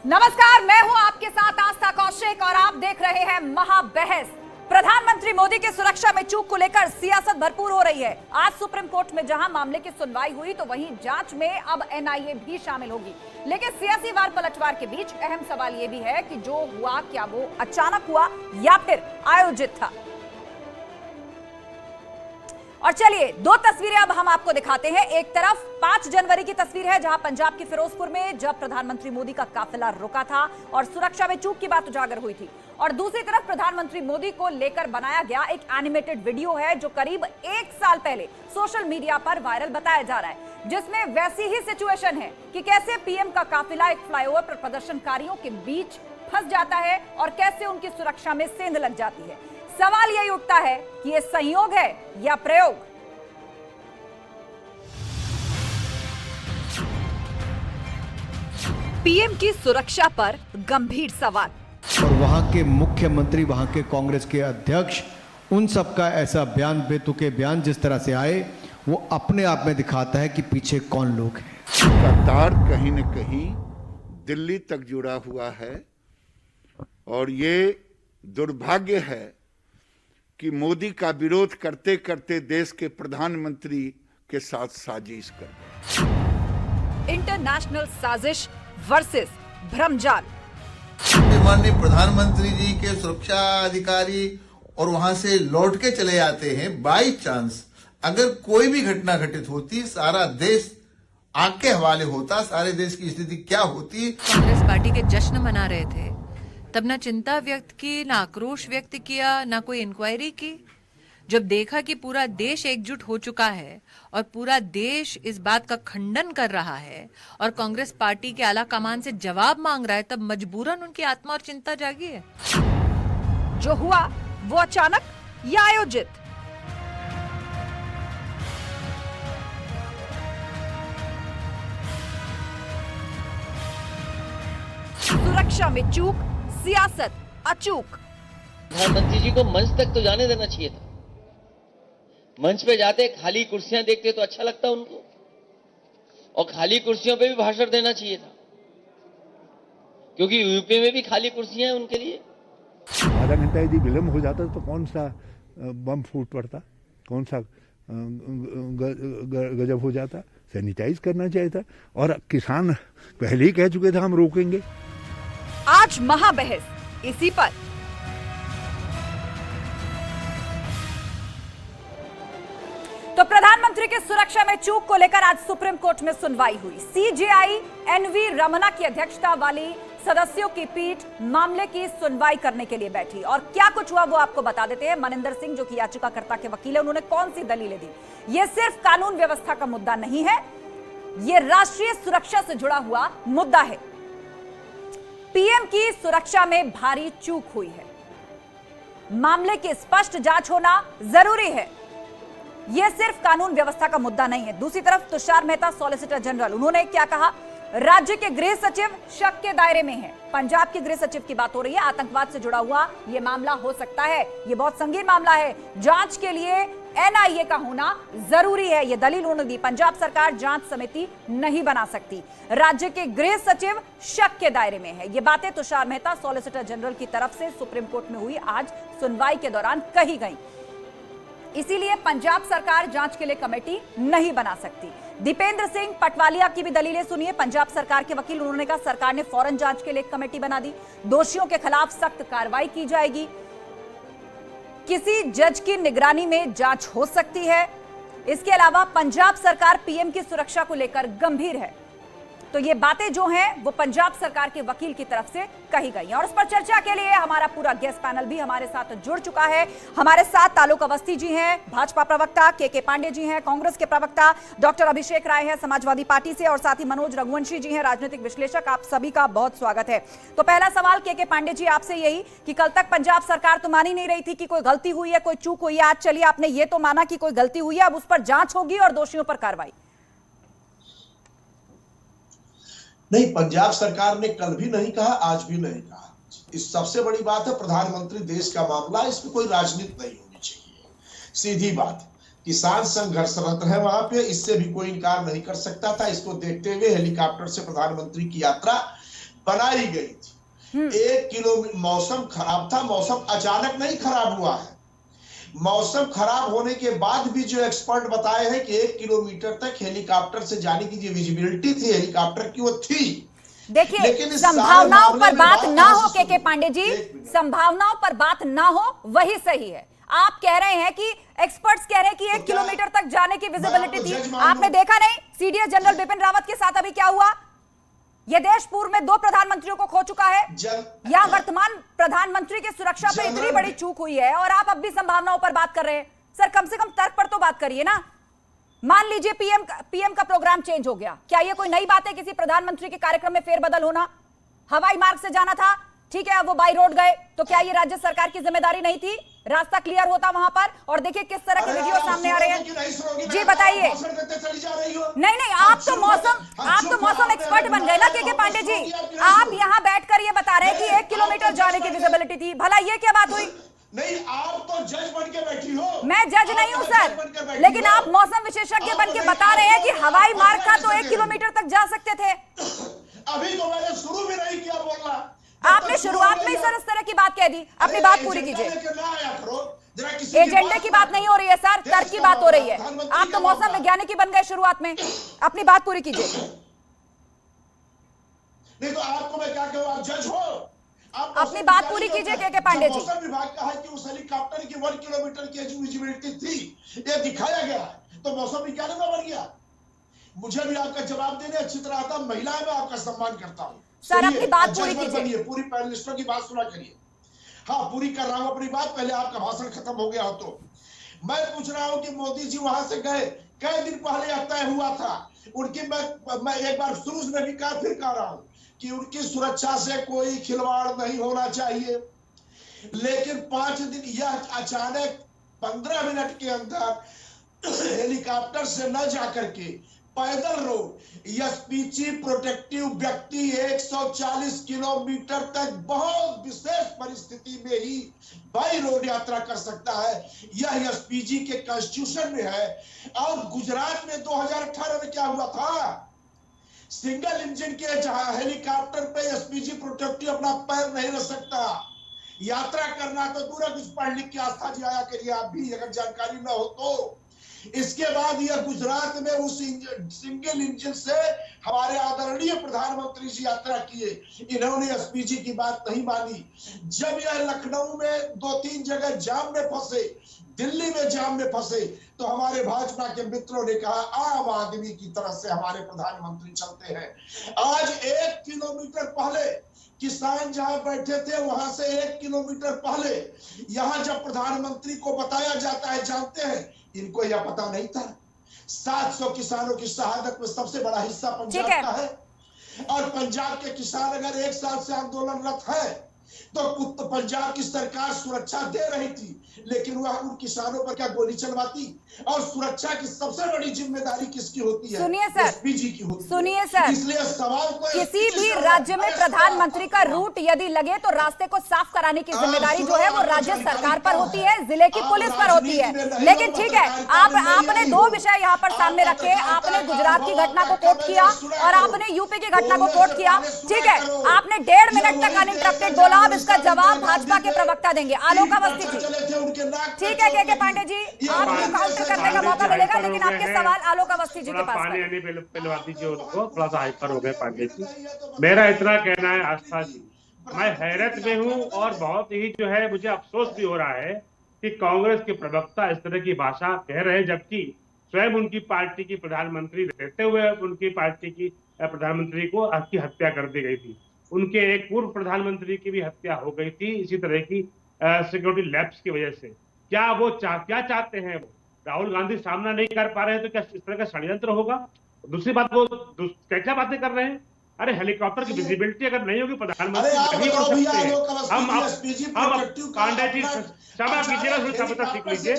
नमस्कार, मैं हूं आपके साथ आस्था कौशिक और आप देख रहे हैं महाबहस। प्रधानमंत्री मोदी की सुरक्षा में चूक को लेकर सियासत भरपूर हो रही है। आज सुप्रीम कोर्ट में जहां मामले की सुनवाई हुई तो वहीं जांच में अब एनआईए भी शामिल होगी। लेकिन सियासी वार पलटवार के बीच अहम सवाल यह भी है कि जो हुआ क्या वो अचानक हुआ या फिर आयोजित था। और चलिए दो तस्वीरें अब हम आपको दिखाते हैं। एक तरफ 5 जनवरी की तस्वीर है जहां पंजाब के फिरोजपुर में जब प्रधानमंत्री मोदी का काफिला रुका था और सुरक्षा में चूक की बात उजागर हुई थी, और दूसरी तरफ प्रधानमंत्री मोदी को लेकर बनाया गया एक एनिमेटेड वीडियो है जो करीब 1 साल पहले सोशल मीडिया पर वायरल बताया जा रहा है, जिसमें वैसी ही सिचुएशन है कि कैसे पीएम का काफिला एक फ्लाईओवर पर प्रदर्शनकारियों के बीच फंस जाता है और कैसे उनकी सुरक्षा में सेंध लग जाती है। सवाल यही उठता है कि यह संयोग है या प्रयोग। पीएम की सुरक्षा पर गंभीर सवाल। और वहां के मुख्यमंत्री, वहां के कांग्रेस के अध्यक्ष, उन सब का ऐसा बयान, बेतुके बयान जिस तरह से आए, वो अपने आप में दिखाता है कि पीछे कौन लोग हैं। का तार कहीं न कहीं दिल्ली तक जुड़ा हुआ है और ये दुर्भाग्य है कि मोदी का विरोध करते करते देश के प्रधानमंत्री के साथ साजिश कर गए। इंटरनेशनल साजिश वर्सेस भ्रमजाल। माननीय प्रधानमंत्री जी के सुरक्षा अधिकारी और वहां से लौट के चले आते हैं। बाई चांस अगर कोई भी घटना घटित होती, सारा देश आग के हवाले होता, सारे देश की स्थिति क्या होती। कांग्रेस पार्टी के जश्न मना रहे थे, तब ना चिंता व्यक्त की, ना आक्रोश व्यक्त किया, ना कोई इंक्वायरी की। जब देखा कि पूरा देश एकजुट हो चुका है और पूरा देश इस बात का खंडन कर रहा है और कांग्रेस पार्टी के आला कमान से जवाब मांग रहा है, तब मजबूरन उनकी आत्मा और चिंता जागी है। जो हुआ वो अचानक या आयोजित? सुरक्षा में चूक, सियासत अचूक। प्रधानमंत्री जी को मंच तक तो जाने देना चाहिए था। मंच पे जाते खाली कुर्सियां देखते तो अच्छा लगता उनको, और खाली कुर्सियों पे भी भाषण देना चाहिए था, क्योंकि यूपी में भी खाली कुर्सियां हैं उनके लिए। आधा घंटा यदि विलंब हो जाता तो कौन सा बम फूट पड़ता, कौन सा गजब हो जाता। सैनिटाइज करना चाहिए था, और किसान पहले ही कह चुके थे हम रोकेंगे। आज महाबहस इसी पर। तो प्रधानमंत्री की सुरक्षा में चूक को लेकर आज सुप्रीम कोर्ट में सुनवाई हुई। सीजेआई एनवी रमना की अध्यक्षता वाली सदस्यों की पीठ मामले की सुनवाई करने के लिए बैठी, और क्या कुछ हुआ वो आपको बता देते हैं। मनिंदर सिंह जो कि याचिकाकर्ता के वकील है, उन्होंने कौन सी दलीलें दी। यह सिर्फ कानून व्यवस्था का मुद्दा नहीं है, यह राष्ट्रीय सुरक्षा से जुड़ा हुआ मुद्दा है। पीएम की सुरक्षा में भारी चूक हुई है, मामले की स्पष्ट जांच होना जरूरी है। यह सिर्फ कानून व्यवस्था का मुद्दा नहीं है। दूसरी तरफ तुषार मेहता सॉलिसिटर जनरल, उन्होंने क्या कहा? राज्य के गृह सचिव शक के दायरे में है। पंजाब के गृह सचिव की बात हो रही है। आतंकवाद से जुड़ा हुआ यह मामला हो सकता है, यह बहुत संगीन मामला है, जांच के लिए एनआईए का होना जरूरी है। यह दलील उन्होंने दी। पंजाब सरकार जांच समिति नहीं बना सकती, राज्य के गृह सचिव शक के दायरे में है। ये बातें तुषार मेहता सॉलिसिटर जनरल की तरफ से सुप्रीम कोर्ट में हुई आज सुनवाई के दौरान कही गई। इसीलिए पंजाब सरकार जांच के लिए कमेटी नहीं बना सकती। दीपेंद्र सिंह पटवालिया की भी दलीलें सुनिए। पंजाब सरकार के वकील, उन्होंने कहा सरकार ने फौरन जांच के लिए एक कमेटी बना दी, दोषियों के खिलाफ सख्त कार्रवाई की जाएगी, किसी जज की निगरानी में जांच हो सकती है। इसके अलावा पंजाब सरकार पीएम की सुरक्षा को लेकर गंभीर है। तो ये बातें जो हैं वो पंजाब सरकार के वकील की तरफ से कही गई हैं। और इस पर चर्चा के लिए हमारा पूरा गेस्ट पैनल भी हमारे साथ जुड़ चुका है। हमारे साथ तालुक अवस्थी जी हैं, भाजपा प्रवक्ता, के पांडे जी हैं, कांग्रेस के प्रवक्ता डॉक्टर अभिषेक राय हैं समाजवादी पार्टी से, और साथ ही मनोज रघुवंशी जी हैं, राजनीतिक विश्लेषक। आप सभी का बहुत स्वागत है। तो पहला सवाल के पांडे जी आपसे यही कि कल तक पंजाब सरकार तो मान ही नहीं रही थी कि कोई गलती हुई है, कोई चूक हुई है। आज चलिए आपने ये तो माना कि कोई गलती हुई है, अब उस पर जांच होगी और दोषियों पर कार्रवाई। नहीं, पंजाब सरकार ने कल भी नहीं कहा, आज भी नहीं कहा। इस सबसे बड़ी बात है, प्रधानमंत्री देश का मामला है, इसमें कोई राजनीति नहीं होनी चाहिए। सीधी बात, किसान संघर्षरत है वहां पे, इससे भी कोई इनकार नहीं कर सकता था। इसको देखते हुए हेलीकॉप्टर से प्रधानमंत्री की यात्रा बनाई गई थी। 1 किलोमीटर मौसम खराब था, मौसम अचानक नहीं खराब हुआ है। मौसम खराब होने के बाद भी जो एक्सपर्ट बताए हैं कि 1 किलोमीटर तक हेलीकॉप्टर से जाने की जो विजिबिलिटी थी हेलीकॉप्टर की वो थी। देखिए, संभावनाओं पर बात ना हो के पांडे जी, संभावनाओं पर बात ना हो वही सही है। आप कह रहे हैं कि एक्सपर्ट्स कह रहे हैं कि 1 किलोमीटर तक जाने की विजिबिलिटी थी। आपने देखा नहीं सीडीएस जनरल बिपिन रावत के साथ अभी क्या हुआ? यह देश पूर्व में 2 प्रधानमंत्रियों को खो चुका है। यहां वर्तमान प्रधानमंत्री की सुरक्षा पर इतनी बड़ी चूक हुई है और आप अब भी संभावनाओं पर बात कर रहे हैं। सर, कम से कम तर्क पर तो बात करिए ना। मान लीजिए पीएम का प्रोग्राम चेंज हो गया, क्या यह कोई नई बात है? किसी प्रधानमंत्री के कार्यक्रम में फेरबदल होना, हवाई मार्ग से जाना था, ठीक है, अब वो बाई रोड गए, तो क्या ये राज्य सरकार की जिम्मेदारी नहीं थी? रास्ता क्लियर होता वहां पर। और देखिए किस तरह के वीडियो सामने आ रहे हैं। जी बताइए। नहीं, आप तो मौसम एक्सपर्ट बन गए ना के पांडे जी। आप यहाँ बैठकर ये बता रहे हैं कि 1 किलोमीटर जाने की विजिबिलिटी थी। भला ये क्या बात हुई? नहीं, आप तो जज बन के बैठी हो। मैं जज नहीं हूँ सर, लेकिन आप मौसम विशेषज्ञ बन के बता रहे हैं कि हवाई मार्ग था तो 1 किलोमीटर तक जा सकते थे। अभी तो मैंने शुरू भी नहीं किया बोलना। आपने शुरुआत में ही सर इस तरह की बात कह दी। अपनी बात पूरी कीजिए। एजेंडे की बात नहीं हो रही है सर, तर्क की बात हो रही है। आप तो मौसम वैज्ञानिक ही बन गए शुरुआत में। अपनी बात पूरी कीजिए। नहीं तो आपको मैं क्या कहूँ, आप जज हो। अपनी बात पूरी कीजिए के पांडे जी। मौसम विभाग का है कि उस हेलीकॉप्टर की 1 किलोमीटर की जो विजिबिलिटी थी ये दिखाया गया है, तो मौसम वैज्ञानिक बन गया। मुझे भी आपका जवाब देने अच्छी तरह आता। महिलाएं मैं आपका सम्मान करता हूँ सर, अपनी बात पूरी कीजिए। पूरी पैनलिस्टों की बात सुना करिए। हाँ, पूरी कर रहा हूं अपनी बात। पहले आपका भाषण खत्म हो गया हो तो मैं पूछ रहा हूं कि मोदी जी वहां से गए, कई दिन पहले यह तय हुआ था उनकी। मैं एक बार शुरू में भी कहा, फिर कह रहा हूं कि उनकी सुरक्षा से कोई खिलवाड़ नहीं होना चाहिए। लेकिन 5 दिन यह अचानक 15 मिनट के अंदर हेलीकॉप्टर से न जाकर के पैदल रोड एसपीजी प्रोटेक्टिव व्यक्ति 140 किलोमीटर तक बहुत विशेष परिस्थिति में ही बाई रोड यात्रा कर सकता है। यह एसपीजी के कॉन्स्टिट्यूशन में है। और गुजरात में 2018 में क्या हुआ था, सिंगल इंजन के जहां हेलीकॉप्टर पे एसपीजी प्रोटेक्टिव अपना पैर नहीं रख सकता। यात्रा करना तो दूर है, कुछ पढ़ लिख के आस्था जी आया करिए आप भी, अगर जानकारी न हो तो। इसके बाद यह गुजरात में उस सिंगल इंजन से हमारे आदरणीय प्रधानमंत्री जी यात्रा किए। इन्होंने एसपीजी की बात नहीं मानी। जब यह लखनऊ में 2-3 जगह जाम में फंसे, दिल्ली में जाम में फंसे, तो हमारे भाजपा के मित्रों ने कहा आम आदमी की तरह से हमारे प्रधानमंत्री चलते हैं। आज 1 किलोमीटर पहले किसान जहां बैठे थे वहां से 1 किलोमीटर पहले यहां जब प्रधानमंत्री को बताया जाता है, जानते हैं इनको यह पता नहीं था 700 किसानों की शहादत में सबसे बड़ा हिस्सा पंजाब का है। और पंजाब के किसान अगर 1 साल से आंदोलनरत है तो पंजाब की सरकार सुरक्षा दे रही थी, लेकिन वह उन किसानों पर क्या गोली चलवाती? और सुरक्षा की सबसे बड़ी जिम्मेदारी किसकी होती है? सुनिए सर, एसपीजी की होती है। सुनिए सर, इसलिए सवाल को किसी भी राज्य में प्रधानमंत्री का रूट यदि लगे तो रास्ते को साफ कराने की जिम्मेदारी जो है वो राज्य सरकार पर होती है, जिले की पुलिस पर होती है। लेकिन ठीक है, आपने 2 विषय यहाँ पर सामने रखे। आपने गुजरात की घटना को कोट किया और आपने यूपी की घटना को कोट किया। ठीक है, आपने 1.5 मिनट तक अनइंटरप्टेड बोला। अब इसका जवाब भाजपा के प्रवक्ता देंगे, आलोक अवस्थी जी। ठीक है के पांडे जी, आपको काउंटर करने का मौका मिलेगा, लेकिन आपके सवाल आलोक अवस्थी जी के पास पानी पिलवा दीजिए उनको। थोड़ा सा हाइपर हो गए पांडे जी। मेरा इतना कहना है आस्था जी, मैं हैरत में हूँ और बहुत ही जो है मुझे अफसोस भी हो रहा है कि कांग्रेस के प्रवक्ता इस तरह की भाषा कह रहे हैं, जबकि स्वयं उनकी पार्टी की प्रधानमंत्री रहते हुए उनकी पार्टी की प्रधानमंत्री को की हत्या कर दी गई थी। उनके एक पूर्व प्रधानमंत्री की भी हत्या हो गई थी इसी तरह की सिक्योरिटी लैप्स की वजह से। क्या वो क्या चाहते हैं? वो राहुल गांधी सामना नहीं कर पा रहे हैं तो क्या इस तरह का षड्यंत्र होगा? दूसरी बात, वो क्या बातें कर रहे हैं? अरे हेलिकॉप्टर की विजिबिलिटी अगर नहीं होगी, प्रधानमंत्री नहीं बन सकते। हम पांडे जी क्षमा कीजिएगा, थोड़ी सभ्यता सीख लीजिए।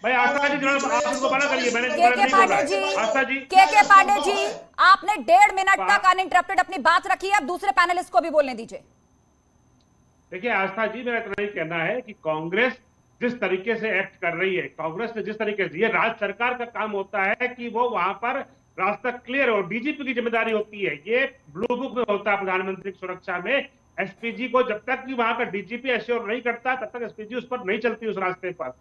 भाई आस्था जी आप उनको बना करिए, मैंने आस्था जी के पांडे जी, आपने 1.5 मिनट तक अनइंटरप्टेड अपनी बात रखी है। अब दूसरे पैनलिस्ट को भी बोलने दीजिए। देखिए आस्था जी, मेरा इतना ही कहना है कि कांग्रेस जिस तरीके से एक्ट कर रही है, कांग्रेस ने जिस तरीके से, ये राज्य सरकार का काम होता है कि वो वहां पर रास्ता क्लियर हो। डीजीपी की जिम्मेदारी होती है, ये ब्लू बुक में होता है प्रधानमंत्री की सुरक्षा में, एसपीजी को जब तक कि वहां का डीजीपी एश्योर नहीं करता तब तक एसपीजी उस पर नहीं चलती उस रास्ते पर।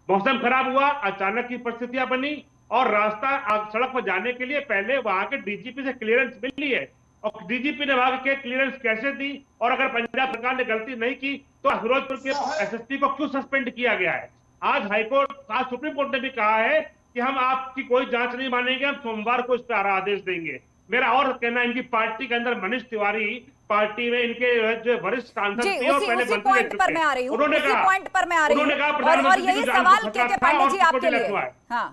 मौसम खराब हुआ, अचानक की परिस्थितियां बनी और रास्ता सड़क पर जाने के लिए पहले वहां के डीजीपी से क्लियरेंस मिली है, और डीजीपी ने वहां के क्लियरेंस कैसे दी, और अगर पंजाब सरकार ने गलती नहीं की तो फिरोजपुर के एसएसपी को क्यों सस्पेंड किया गया है। आज हाईकोर्ट, आज सुप्रीम कोर्ट ने भी कहा है कि हम आपकी कोई जांच नहीं मानेंगे, हम सोमवार को इस पर आदेश देंगे। मेरा और कहना, इनकी पार्टी के अंदर मनीष तिवारी पार्टी में इनके जो वरिष्ठ सांसद थे और पहले मंत्री रह चुके हैं, उन्होंने कहा और यही सवाल के पांडे जी आपके लिए, हाँ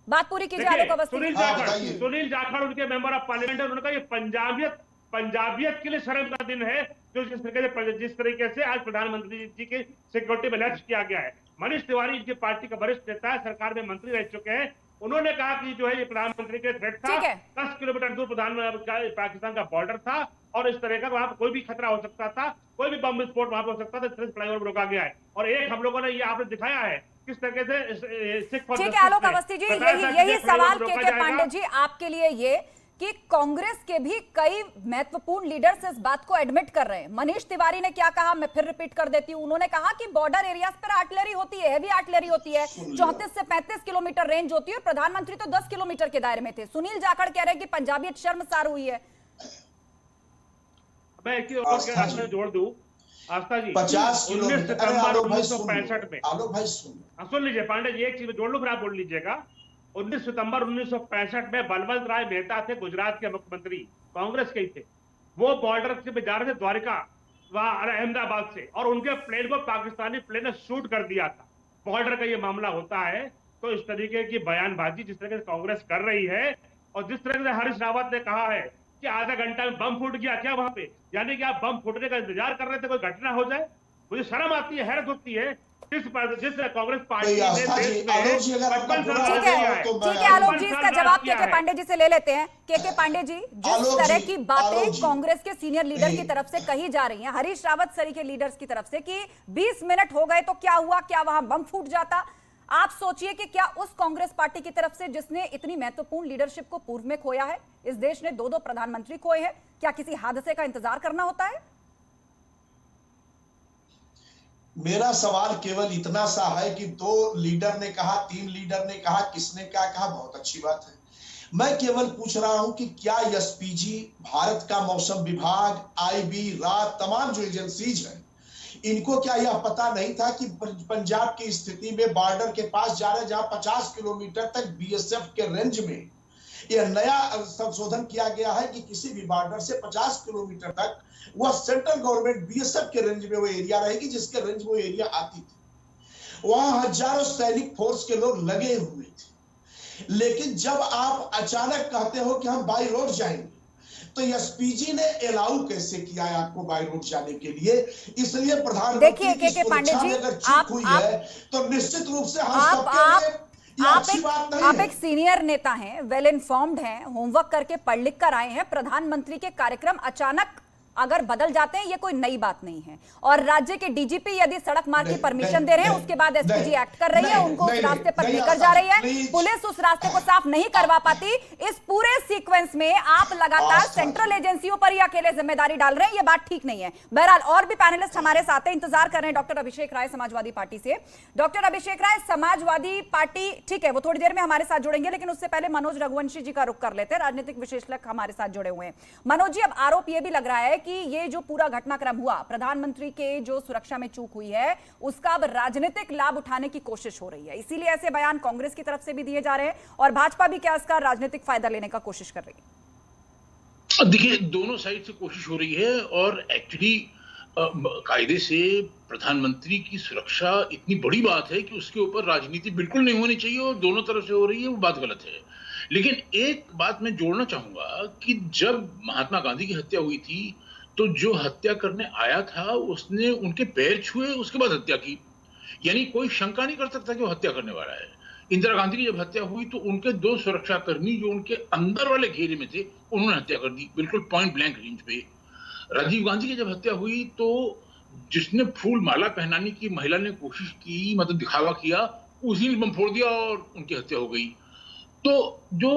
बात पूरी कीजिए आलोक अवस्थी। सुनील जाखड़ उनके मेंबर ऑफ पार्लियामेंट, उन्होंने कहा ये पंजाबियत के लिए शर्म का दिन है जो जिस तरीके से आज प्रधानमंत्री जी की सिक्योरिटी में लैप्स किया गया है। मनीष तिवारी इनकी पार्टी का वरिष्ठ नेता है, सरकार में मंत्री रह चुके हैं, उन्होंने कहा कि जो है ये प्रधानमंत्री के थ्रेट था, 10 किलोमीटर दूर पाकिस्तान का बॉर्डर था और इस तरह का वहां पर कोई भी खतरा हो सकता था, कोई भी बम विस्फोट वहां पर हो सकता था, फ्लाईओवर रोका गया है। और एक हम लोगों ने ये आपने दिखाया है किस तरह से ठीक है आलोक अवस्थी जी, यही सवाल के पांडे जी आपके लिए ये कि कांग्रेस के भी कई महत्वपूर्ण लीडर्स इस बात को एडमिट कर रहे हैं। मनीष तिवारी ने क्या कहा, मैं फिर रिपीट कर देती हूं, उन्होंने कहा कि बॉर्डर एरियाज पर आर्टिलरी होती है, हैवी आर्टिलरी होती है, 34 से 35 किलोमीटर रेंज होती है, और प्रधानमंत्री तो 10 किलोमीटर के दायरे में थे। सुनील जाखड़ कह रहे हैं कि पंजाबियत शर्मसार हुई है। मैं एक और जोड़ दूं आस्था जी, 50 19 सितंबर 1965 में, आलोक भाई सुन लीजिए पांडे जी, एक चीज जोड़ लूं फिर आप बोल लीजिएगा। 19 सितंबर 1965 में बलवंत राय मेहता थे, गुजरात के मुख्यमंत्री, कांग्रेस के ही थे, वो बॉर्डर से जा रहे थे द्वारका वहां अहमदाबाद से, और उनके प्लेन को पाकिस्तानी प्लेन ने शूट कर दिया था। बॉर्डर का ये मामला होता है, तो इस तरीके की बयानबाजी जिस तरह से कांग्रेस कर रही है, और जिस तरह से हरीश रावत ने कहा है कि आधा घंटा में बम फूट गया क्या वहां पे, यानी कि आप बम फूटने का इंतजार कर रहे थे कोई घटना हो जाए। मुझे शर्म आती है, हैरत होती है जिस कांग्रेस पार्टी ने देश में ठीक है आलोक जी, इसका जवाब के पांडे जी से ले लेते हैं। के पांडे जी, जिस तरह की बातें कांग्रेस के सीनियर लीडर की तरफ से कही जा रही हैं, हरीश रावत सरी के लीडर्स की तरफ से कि 20 मिनट हो गए तो क्या हुआ, क्या वहां बम फूट जाता, आप सोचिए कि क्या उस कांग्रेस पार्टी की तरफ से जिसने इतनी महत्वपूर्ण लीडरशिप को पूर्व में खोया है, इस देश ने 2 प्रधानमंत्री खोए हैं, क्या किसी हादसे का इंतजार करना होता है? मेरा सवाल केवल इतना सा है कि 2 लीडर ने कहा, 3 लीडर ने कहा, किसने क्या कहा, बहुत अच्छी बात है। मैं केवल पूछ रहा हूं कि क्या एसपीजी, भारत का मौसम विभाग, आईबी, रात, तमाम जो एजेंसीज हैं, इनको क्या यह पता नहीं था कि पंजाब की स्थिति में बॉर्डर के पास जा रहे जहां 50 किलोमीटर तक बीएसएफ के रेंज में यह नया संशोधन किया गया है कि किसी भी बॉर्डर से 50 किलोमीटर तक वह सेंट्रल गवर्नमेंट बीएसएफ के रेंज में वो एरिया रहेगी, जिसके रेंज वो एरिया आती थी। वहां हजारों सैनिक फोर्स के लोग लगे हुए थे, लेकिन जब आप अचानक कहते हो कि हम बाई रोड जाएंगे, तो एसपीजी ने अलाउ कैसे किया है आपको बाई रोड जाने के लिए? इसलिए प्रधानमंत्री की सुरक्षा में अगर चूक हुई है तो निश्चित रूप से हम सबके लिए अच्छी बात नहीं है। आप एक सीनियर नेता हैं, वेल इन्फॉर्म्ड हैं, होमवर्क करके पढ़ लिख कर आए हैं। प्रधानमंत्री के कार्यक्रम अचानक अगर बदल जाते हैं ये कोई नई बात नहीं है, और राज्य के डीजीपी यदि सड़क मार्ग की परमिशन दे रहे हैं, उसके बाद एसपीजी एक्ट कर रही है, उनको उस रास्ते पर लेकर जा रही है, पुलिस उस रास्ते को साफ नहीं करवा पाती, इस पूरे सीक्वेंस में आप लगातार सेंट्रल एजेंसियों पर ही अकेले जिम्मेदारी डाल रहे हैं, ये बात ठीक नहीं है। बहरहाल और भी पैनलिस्ट हमारे साथ हैं, इंतजार कर रहे हैं डॉक्टर अभिषेक राय समाजवादी पार्टी से। डॉक्टर अभिषेक राय, समाजवादी पार्टी ठीक है, वो थोड़ी देर में हमारे साथ जुड़ेंगे, लेकिन उससे पहले मनोज रघुवंशी जी का रुख कर लेते हैं, राजनीतिक विश्लेषक हमारे साथ जुड़े हुए हैं। मनोज जी, अब आरोप यह भी लग रहा है कि ये जो पूरा घटनाक्रम हुआ, प्रधानमंत्री के जो सुरक्षा में चूक हुई है, उसका अब राजनीतिक लाभ उठाने की कोशिश हो रही है, इसीलिए ऐसे बयान कांग्रेस की तरफ से भी दिए जा रहे हैं, और भाजपा भी क्या इसका राजनीतिक फायदा लेने का कोशिश कर रही है? देखिए, दोनों साइड से कोशिश हो रही है, और एक्चुअली कायदे से प्रधानमंत्री की सुरक्षा इतनी बड़ी बात है कि उसके ऊपर राजनीति बिल्कुल नहीं होनी चाहिए, और दोनों तरफ से हो रही है, वो बात गलत है। लेकिन एक बात मैं जोड़ना चाहूंगा कि जब महात्मा गांधी की हत्या हुई थी, तो जो हत्या करने आया था उसने उनके पैर छुए, उसके बाद हत्या की, यानी कोई शंका नहीं कर सकता कि वो हत्या करने वाला है। इंदिरा गांधी की जब हत्या हुई तो उनके 2 सुरक्षाकर्मी जो उनके अंदर वाले घेरे में थे, उन्होंने हत्या कर दी, बिल्कुल पॉइंट ब्लैंक रेंज पे। राजीव गांधी की जब हत्या हुई तो जिसने फूल माला पहनाने की महिला ने कोशिश की, मतलब दिखावा किया, उसी ने बम फोड़ दिया और उनकी हत्या हो गई। तो जो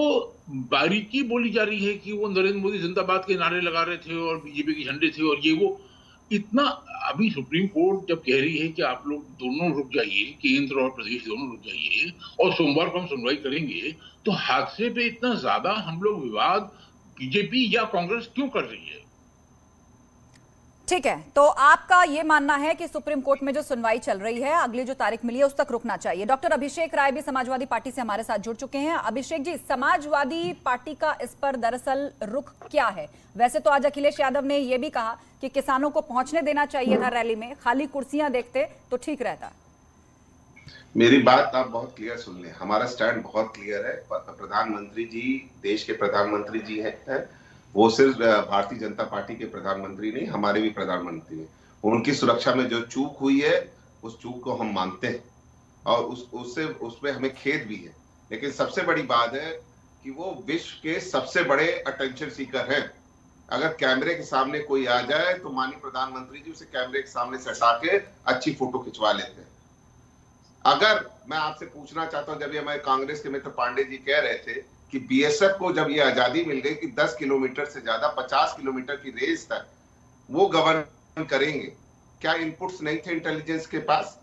बारीकी बोली जा रही है कि वो नरेंद्र मोदी जिंदाबाद के नारे लगा रहे थे और बीजेपी के झंडे थे और ये वो, इतना अभी सुप्रीम कोर्ट जब कह रही है कि आप लोग दोनों रुक जाइए, केंद्र और प्रदेश दोनों रुक जाइए और सोमवार को हम सुनवाई करेंगे, तो हादसे पे इतना ज्यादा हम लोग विवाद बीजेपी या कांग्रेस क्यों कर रही है? ठीक है, तो आपका ये मानना है कि सुप्रीम कोर्ट में जो सुनवाई चल रही है, अगली जो तारीख मिली है उस तक रुकना चाहिए। डॉक्टर अभिषेक राय भी समाजवादी पार्टी से हमारे साथ जुड़ चुके हैं। अभिषेक जी, समाजवादी पार्टी का इस पर दरअसल रुख क्या है? वैसे तो आज अखिलेश यादव ने यह भी कहा कि किसानों को पहुंचने देना चाहिए था रैली में, खाली कुर्सियां देखते तो ठीक रहता। मेरी बात आप बहुत क्लियर सुन लें, हमारा स्टैंड बहुत क्लियर है। प्रधानमंत्री जी देश के प्रधानमंत्री जी हैं, वो सिर्फ भारतीय जनता पार्टी के प्रधानमंत्री नहीं, हमारे भी प्रधानमंत्री हैं। उनकी सुरक्षा में जो चूक हुई है उस चूक को हम मानते हैं और उसमें हमें खेद भी है। लेकिन सबसे बड़ी बात है कि वो विश्व के सबसे बड़े अटेंशन सीकर हैं। अगर कैमरे के सामने कोई आ जाए तो माननीय प्रधानमंत्री जी उसे कैमरे के सामने से हटा के अच्छी फोटो खिंचवा लेते हैं। अगर मैं आपसे पूछना चाहता हूं, जब ये हमारे कांग्रेस के मित्र पांडे जी कह रहे थे कि बीएसएफ को जब ये आजादी मिल गई कि 10 किलोमीटर से ज्यादा 50 किलोमीटर की रेंज तक वो गवर्न करेंगे, क्या इनपुट्स नहीं थे इंटेलिजेंस के पास?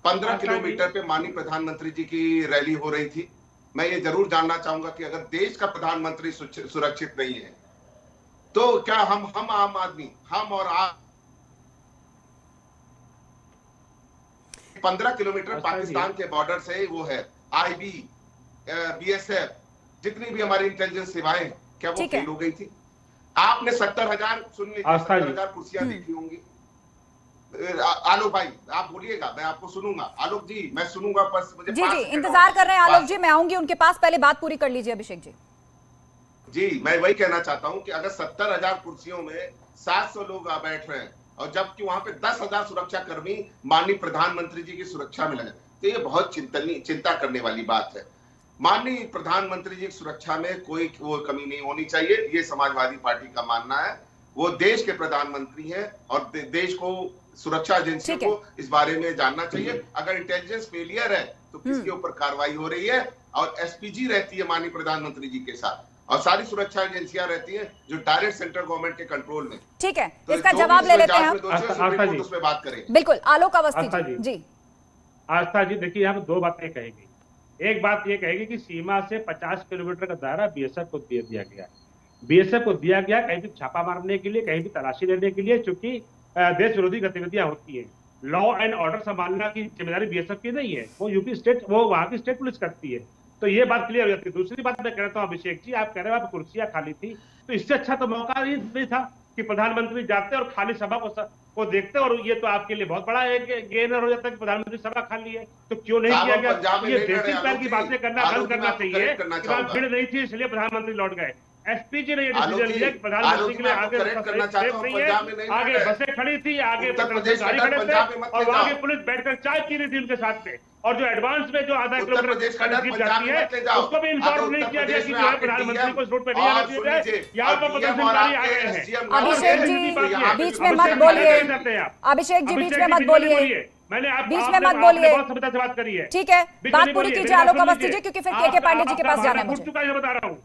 15 किलोमीटर पे माननीय प्रधानमंत्री जी की रैली हो रही थी। मैं ये जरूर जानना चाहूंगा कि अगर देश का प्रधानमंत्री सुरक्षित नहीं है तो क्या हम आम आदमी, हम और आप 15 किलोमीटर पाकिस्तान के बॉर्डर से वो है आईबी, बीएसएफ, जितनी भी हमारी इंटेलिजेंस सेवाएं, क्या वो फेल हो गई थी? आपने 70,000 सुन लीजिए, 70,000 कुर्सियां देखी होंगी। आलोक भाई आप बोलिएगा, मैं आपको सुनूंगा। आलोक जी मैं सुनूंगा, बस मुझे जी इंतजार कर रहे हैं आलोक जी, मैं आऊंगी उनके पास, पहले बात पूरी कर लीजिए अभिषेक जी। जी मैं वही कहना चाहता हूं कि अगर 70,000 कुर्सियों में 700 लोग बैठ रहे हैं और जबकि वहां पे 10,000 सुरक्षा कर्मी माननीय प्रधानमंत्री जी की सुरक्षा में लगे, तो ये बहुत चिंता करने वाली बात है। माननीय प्रधानमंत्री जी की सुरक्षा में कोई वो कमी नहीं होनी चाहिए, ये समाजवादी पार्टी का मानना है। वो देश के प्रधानमंत्री हैं और देश को, सुरक्षा एजेंसियों को इस बारे में जानना चाहिए। अगर इंटेलिजेंस फेलियर है तो किसके ऊपर कार्रवाई हो रही है, और एसपीजी रहती है माननीय प्रधानमंत्री जी के साथ और सारी सुरक्षा एजेंसियां रहती हैं जो डायरेक्ट सेंट्रल गवर्नमेंट के कंट्रोल में। ठीक है, तो इसका जवाब ले लेते हैं हम, उसमें बात करें। बिल्कुल आलोक अवस्थी जी। आस्था जी देखिए, यहाँ पे दो बातें कहेगी। एक बात ये कहेगी कि सीमा से 50 किलोमीटर का दायरा बीएसएफ को दे दिया गया है। बीएसएफ को दिया गया कहीं भी छापा मारने के लिए, कहीं भी तलाशी लेने के लिए, क्योंकि देश विरोधी गतिविधियां होती है। लॉ एंड ऑर्डर संभालना की जिम्मेदारी बीएसएफ की नहीं है, वो यूपी स्टेट, वो वहां की स्टेट पुलिस करती है। तो ये बात क्लियर हो जाती है। दूसरी बात मैं कह रहा हूँ अभिषेक जी, आप कह रहे हो आप कुर्सियां खाली थी, तो इससे अच्छा तो मौका ये नहीं था कि प्रधानमंत्री जाते और खाली सभा को देखते, और ये तो आपके लिए बहुत बड़ा एक गेनर हो जाता है कि प्रधानमंत्री सभा खाली है, तो क्यों नहीं किया गया? ये बेसिक पैर की बातें करना बंद करना चाहिए। भीड़ नहीं थी इसलिए प्रधानमंत्री लौट गए। एसपीजी ने ये डिसीजन लिया कि प्रधानमंत्री के लिए आगे बसें खड़ी थी, आगे गाड़ी खड़े थे और वहां की पुलिस बैठकर चाय पी रही थी उनके साथ में, और जो एडवांस में जो आधा किलोमीटर जीप जाती है उसको भी इन्फॉर्म नहीं किया गया कि जो है प्रधानमंत्री को इस रूट पे नहीं आना चाहिए। यहाँ पर प्रदर्शनकारी आ गए हैं। अभिषेक जी बीच में मत बोलिए, अभिषेक जी बीच में मत बोलिए, मैंने आप बीच में मत बोलिए, बहुत सभ्यता से बात करी है। ठीक है, बात पूरी कीजिए आलोक अवस्थी जी, क्योंकि फिर के पांडे जी के पास जाना है मुझे। बता रहा हूँ,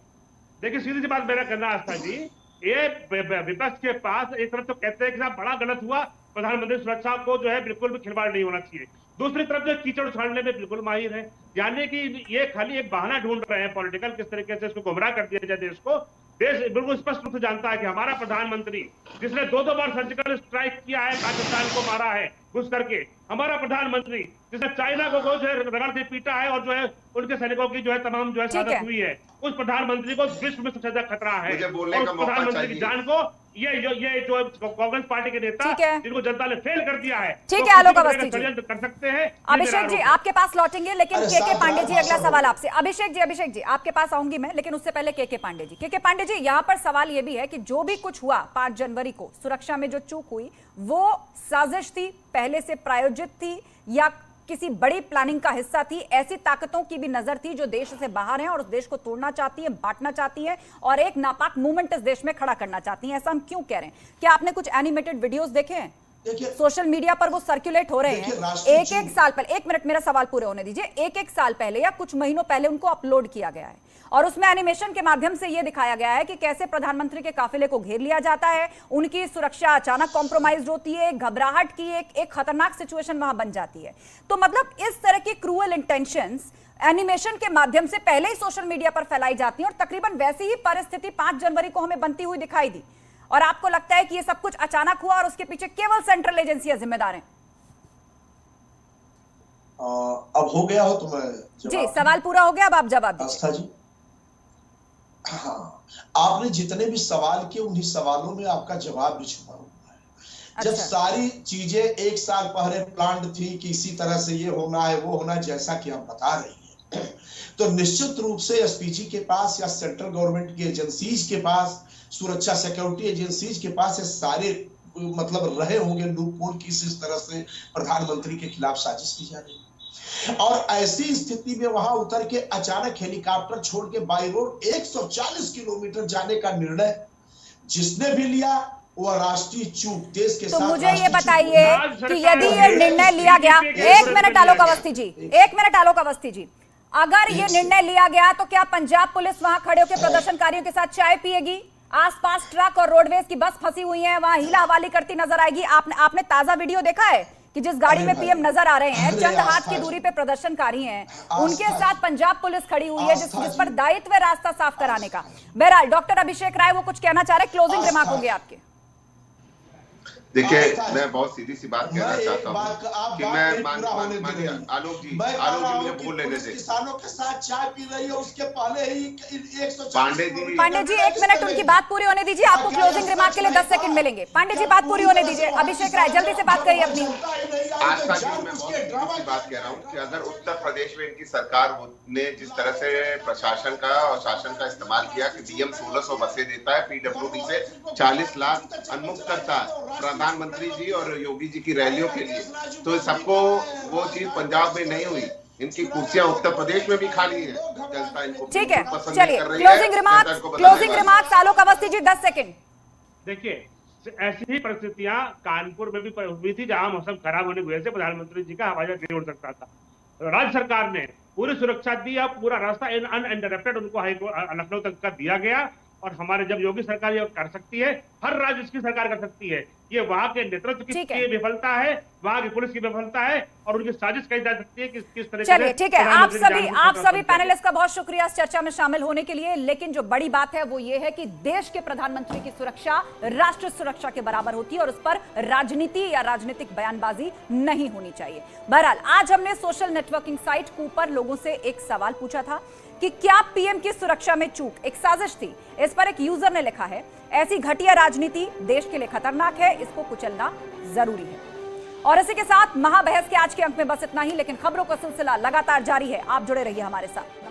देखिए सीधी सी बात मेरा करना आस्था जी, ये विपक्ष के पास एक तरफ तो कहते हैं कि साहब बड़ा गलत हुआ, प्रधानमंत्री सुरक्षा को जो है बिल्कुल भी खिलवाड़ नहीं होना चाहिए, दूसरी तरफ जो कीचड़ उछालने में बिल्कुल माहिर है, यानी कि ये खाली एक बहाना ढूंढ रहे हैं पॉलिटिकल, किस तरीके से इसको गुमराह कर दिया जाए देश को। देश बिल्कुल स्पष्ट रूप से जानता है कि हमारा प्रधानमंत्री, जिसने 2 बार सर्जिकल स्ट्राइक किया है, पाकिस्तान को मारा है घुस करके, हमारा प्रधानमंत्री जिसने चाइना को जो है रगड़ से पीटा है और जो है उनके सैनिकों की जो है तमाम जो है शहादत हुई है, उस प्रधानमंत्री को विश्व में सबसे ज्यादा खतरा है। और उस प्रधानमंत्री की जान को ये जो कांग्रेस पार्टी के नेता जिनको जनता ने फेल कर दिया है, ठीक है आलोक अवस्थी जी कर सकते हैं। अभिषेक जी आपके पास लौटेंगे, लेकिन के पांडे जी अगला सवाल आपसे। अभिषेक जी आपके पास आऊंगी मैं, लेकिन उससे पहले के पांडे जी। के पांडे जी, यहाँ पर सवाल ये भी है कि जो भी कुछ हुआ 5 जनवरी को, सुरक्षा में जो चूक हुई, वो साजिश थी, पहले से प्रायोजित थी, या किसी बड़ी प्लानिंग का हिस्सा थी? ऐसी ताकतों की भी नजर थी जो देश से बाहर हैं और उस देश को तोड़ना चाहती हैं, बांटना चाहती हैं और एक नापाक मूवमेंट इस देश में खड़ा करना चाहती हैं। ऐसा हम क्यों कह रहे हैं? क्या आपने कुछ एनिमेटेड वीडियोस देखे हैं? सोशल मीडिया पर वो सर्कुलेट हो रहे हैं। एक साल पहले, 1 मिनट मेरा सवाल पूरे होने दीजिए, एक साल पहले या कुछ महीनों पहले उनको अपलोड किया गया है और उसमें एनिमेशन के माध्यम से यह दिखाया गया है कि कैसे प्रधानमंत्री के काफिले को घेर लिया जाता है, उनकी सुरक्षा अचानक कॉम्प्रोमाइज होती है, घबराहट की एक खतरनाक सिचुएशन वहां बन जाती है। तो मतलब इस तरह के क्रूअल इंटेंशंस एनिमेशन के माध्यम से पहले ही सोशल मीडिया पर फैलाई जाती है और तकरीबन वैसी ही परिस्थिति 5 जनवरी को हमें बनती हुई दिखाई दी। और आपको लगता है कि ये सब कुछ अचानक हुआ और उसके पीछे केवल सेंट्रल एजेंसियां जिम्मेदार हैं? अब हो गया हो तो मैं जी, सवाल पूरा हो गया, अब आप जवाब दीजिए। आस्था जी, हाँ, आपने जितने भी सवाल किए उन्हीं सवालों में आपका जवाब भी छुपा हुआ है। जब सारी चीजें एक साल पहले प्लान्ड थी कि इसी तरह से ये होना है वो होना, जैसा कि आप बता रही हैं, तो निश्चित रूप से एसपीजी के पास या सेंट्रल गवर्नमेंट की एजेंसीज के पास, सुरक्षा सिक्योरिटी एजेंसीज के पास ये सारे मतलब रहे होंगे लूप होल की इस तरह से प्रधानमंत्री के खिलाफ साजिश की जा रही है। और ऐसी स्थिति में वहां उतर के अचानक हेलीकॉप्टर छोड़ के बाई रोड 140 किलोमीटर जाने का निर्णय जिसने भी लिया वो राष्ट्रीय चूक, देश के साथ। तो मुझे ये बताइए कि यदि ये निर्णय लिया गया, 1 मिनट आलोक अवस्थी जी, 1 मिनट आलोक अवस्थी जी, अगर ये निर्णय लिया गया तो क्या पंजाब पुलिस वहां खड़े होकर प्रदर्शनकारियों के साथ चाय पिएगी? आसपास ट्रक और रोडवेज की बस फंसी हुई है, वहां हीला हवाली करती नजर आएगी? आपने ताजा वीडियो देखा है कि जिस गाड़ी में पीएम नजर आ रहे हैं, चंद हाथ की दूरी पे प्रदर्शनकारी हैं, उनके साथ पंजाब पुलिस खड़ी हुई है जिस पर दायित्व है रास्ता साफ कराने का। बहरहाल डॉक्टर अभिषेक राय वो कुछ कहना चाह रहे, क्लोजिंग रिमार्क होंगे आपके। देखिए, मैं बहुत सीधी सी बात कहना चाहता हूँ कि मैं मानिए आलोक जी मुझे बोल लेने दें। किसानों के साथ चाय पी रही है, उसके पहले ही 140 पांडे जी 1 मिनट उनकी बात पूरी होने दीजिए, आपको क्लोजिंग रिमार्क के लिए 10 सेकंड मिलेंगे। पांडे जी बात पूरी होने दीजिए। अभिषेक राय जल्दी से बात करिए अपनी। आस्था जी, मैं बहुत सीधी बात कह रहा हूँ कि अगर उत्तर प्रदेश में इनकी सरकार ने जिस तरह से प्रशासन का और शासन का इस्तेमाल किया कि डीएम 1600 बसें देता है, पीडब्ल्यूडी से 40 लाख उन्मुक्त करता है प्रधानमंत्री जी और योगी जी की रैलियों के लिए, तो सबको वो चीज पंजाब में नहीं हुई। इनकी कुर्सियां उत्तर प्रदेश में भी खाली है, जनता इनको ठीक है। चलिए closing remarks Alok Awasthi ji 10 second. देखिए, ऐसी ही परिस्थितियां कानपुर में भी हुई थी जहां मौसम खराब होने की वजह से प्रधानमंत्री जी का हवाई जहाज नहीं उड़ सकता था। राज्य सरकार ने पूरी सुरक्षा दी, पूरा रास्ता अनइंटरप्टेड उनको लखनऊ तक का दिया गया। और हमारे जब योगी सरकार ये कर सकती है, हर राज्य इसकी सरकार कर सकती है। ये वहां के नेतृत्व की विफलता है, वहां की पुलिस की विफलता है और उनकी साजिश कही जा सकती है कि किस तरह। चलिए ठीक है, आप सभी पैनलिस्ट का बहुत शुक्रिया इस चर्चा में शामिल होने के लिए। लेकिन जो बड़ी बात है वो ये है कि देश के प्रधानमंत्री की सुरक्षा राष्ट्र सुरक्षा के बराबर होती है और उस पर राजनीति या राजनीतिक बयानबाजी नहीं होनी चाहिए। बहरहाल आज हमने सोशल नेटवर्किंग साइट कूपर लोगों से एक सवाल पूछा था कि क्या पीएम की सुरक्षा में चूक एक साजिश थी। इस पर एक यूजर ने लिखा है, ऐसी घटिया राजनीति देश के लिए खतरनाक है, इसको कुचलना जरूरी है। और इसी के साथ महाबहस के आज के अंक में बस इतना ही, लेकिन खबरों का सिलसिला लगातार जारी है। आप जुड़े रहिए हमारे साथ।